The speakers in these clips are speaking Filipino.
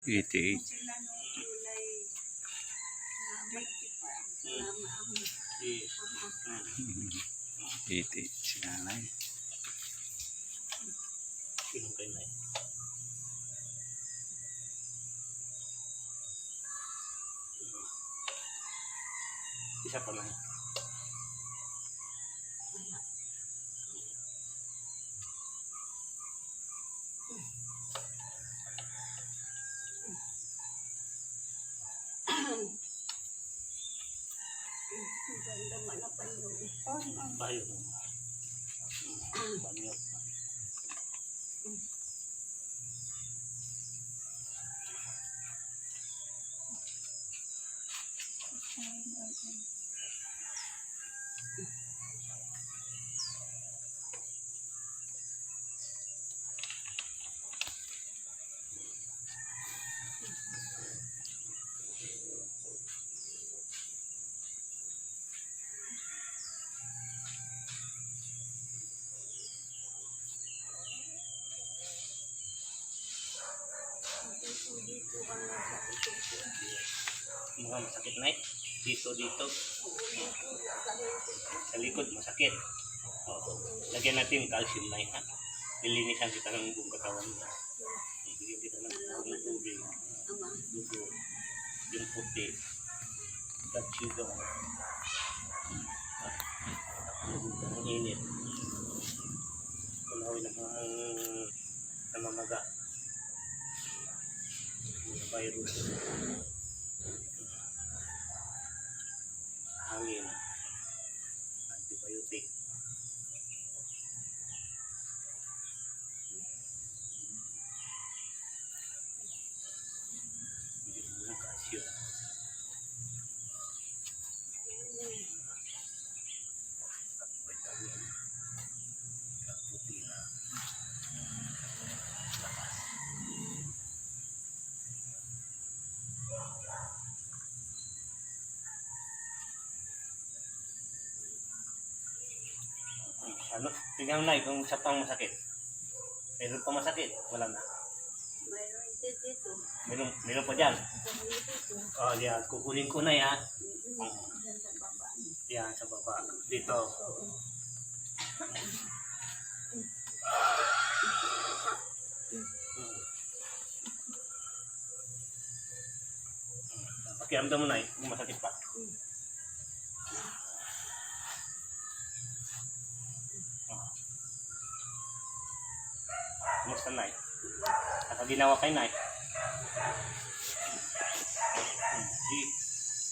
88. Iti si nanay. Isa pa lang. Bayo. Banyo. Mga masakit na dito sa likod masakit. Lagyan natin calcium na ha. Lilinisan kita ng buong katawan mo. Bigyan kita ng tubig, dugo, yung puti, blood sugar, ang init, kulawin ng namamaga, virus, hangin, antibiotic. Bigyan mo ng calcium. Vitamin, protina, lakas. Ano? Tingnan na kung isa pang masakit. Meron pa masakit? Wala na. Mayroon dito. Meron pa dyan. Oh, yan. Kukunin ko na yan. Yan, sa baba. Dito. Pakiramdam mo na kung masakit pa. Kumusta na ginawa kay Nay?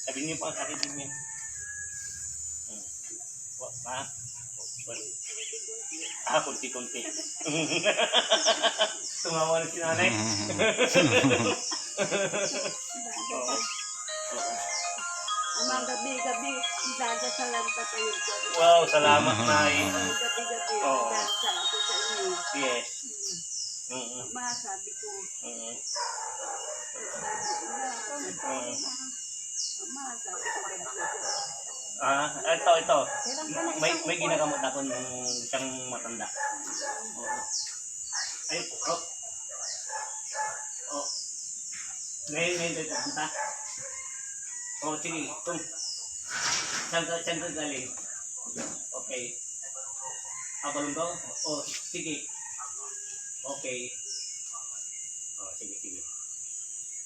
Sabi niyo pa ang sakit din niya. Kunti-kunti. Tumawa na si nanay. Ang gabi-gabi, dadasalan pa kayo. Wow, salamat Nay. Gabi-gabi, Oo. dadasal ako sa inyo. Yes. Masabi ko, Ito. May ginagamot ako ng isang matanda. Ay, Ngayon punta. Sige. Saan ka galing? Okay. Balunggaw? Sige. Okay. Sige.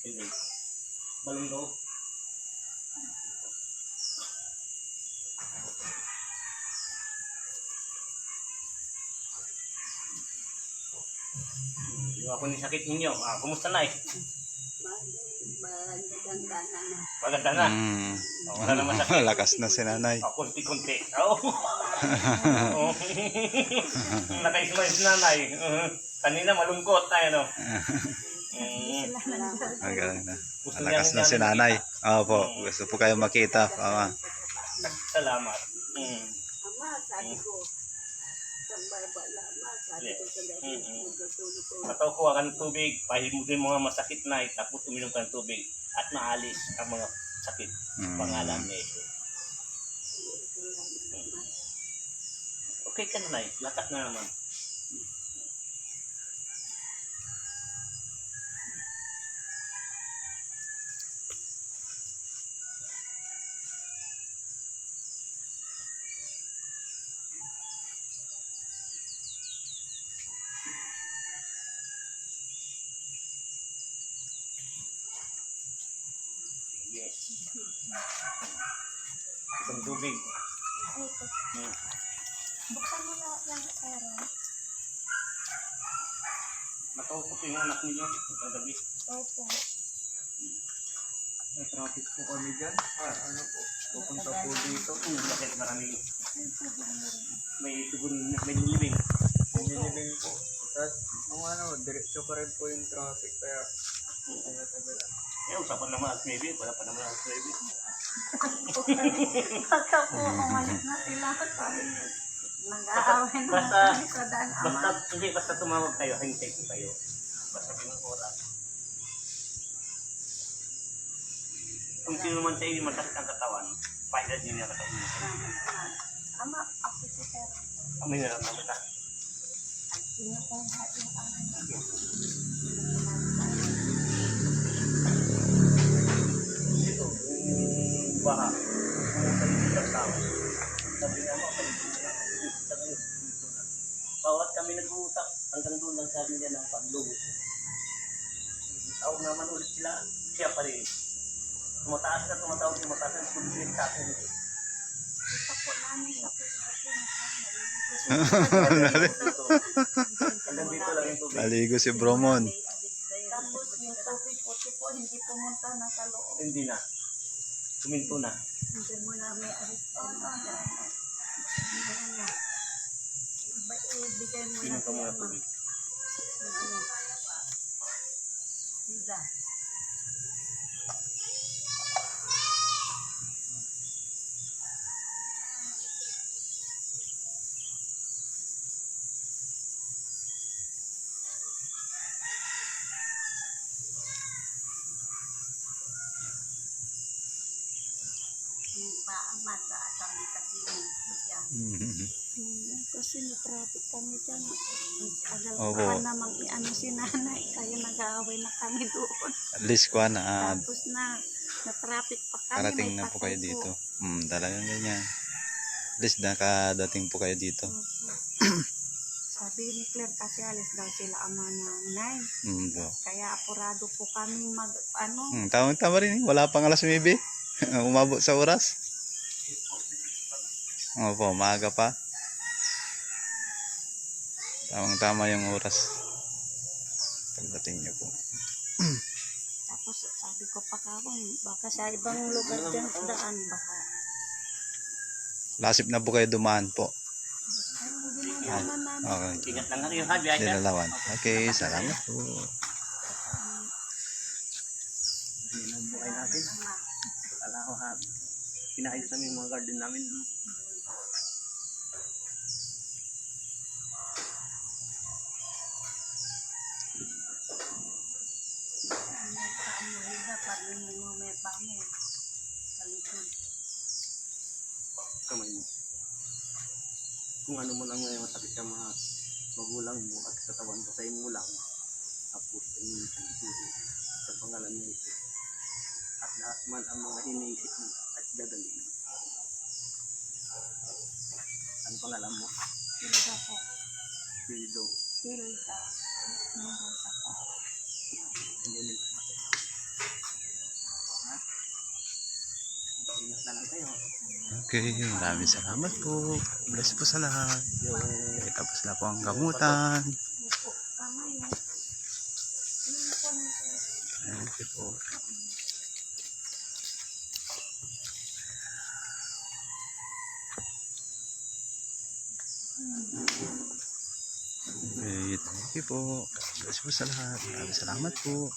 Sige. Balunggaw. Yung ako ni sakit ninyo. Kumusta na Maganda na. Wala naman sakit. Lakas na si nanay. Kunti-kunti. Naka-smile si nanay. Kanina malungkot tayo, no? Magaling na. Lakas na si nanay. Opo, gusto po kayo makita. Salamat. Ama, sabi ko, Matukuha ka ng tubig, pahimutin mo mga masakit na, tapos uminom ka ng tubig at maalis ang mga sakit. Pangalan ni Jesus. Okay ka na, lakas na naman. Isang tubig. Ito. Hmm. Buksan mo na yung pera. Nakausap yung anak ninyo kagabi. Opo. May traffic po kami dyan. Ano po, pupunta po dito. Bakit maraming Yung tubig mo rin. may tugon, may nilibing. Pinilibing po. Tapos, kung ano, diretso pa rin po yung traffic. Kaya, tagal. Eh, usapan naman at maybe. Wala pa naman at maybe. Baka po umalis na sila. Sabi niya, nag-aaway na Basta- kami sa daan ama. Basta tumawag kayo, hintay ko kayo. Basta pinang oras. Kung sino man sa inyo masakit ang katawan, pahilan niyo niya katawan. Ama, ako si Sir. Kami na lang naman. Pinukuha yung ano. Dito, yung baha, pumunta dito sa tao. Sabi nga mo, bawat kami nag-uusap, hanggang doon lang sabi niya ng paglubos. Tawag naman ulit sila, siya pa rin. Tumataas na tumatawag, tumataas na tumilit sa akin. Kita po namin sa Facebook. Hanggang dito lang yung tubig. Maligo si Bromon. Tapos yung tubig puti po, hindi pumunta na sa loob. Hindi na. Tuminto na. Hindi mo na may alis pa na. Ibigay mo na Pinuto mo na siya, tubig. ano. Sila. Yung paama sa tabi-tabi niya. Mhm. Kasi na-traffic kami dyan. Tagal Opo. pa namang i-ano si nanay. Kaya nag-aaway na kami doon. At least kuha na, Tapos na-traffic pa kami. karating may na po kayo patay dito. Talagang ganyan. At least nakadating po kayo dito. Opo. Sabi ni Claire kasi alis daw sila ama ng 9. Po. Kaya apurado po kami mag-ano. Tama rin. Wala pang alas 9. Umabot sa oras. Opo, maaga pa. Tamang-tama yung oras. Pagdating niyo po. Tapos sabi ko pa kapon, baka sa ibang lugar dyan daan baka. Lasip na po kayo dumaan po. Ay, hindi naman namin. Okay. Ingat lang kayo ha, biyahe. Dinalawan. Okay, salamat po. Yan ang buhay natin. Wala ko ha. Pinayos namin yung mga garden namin. Kamay mo. Kung ano mo lang may masakit sa mga magulang mo at sa tawan ko sa mo lang. Tapos ayun sa ituro sa pangalan ni Jesus. At lahat man ang mga iniisip mo at gagaling. Ano pangalan mo? Hilda po. Pildo. Hilda. Mendoza po. Hindi nila masaya. Ha? Ingat na lang kayo. Okay, maraming salamat po. Bless po sa lahat. Okay, tapos na po ang gamutan. Upo kami yun. Yun po nito. Thank you po. Okay, thank you po. Bless po sa lahat. Maraming salamat po.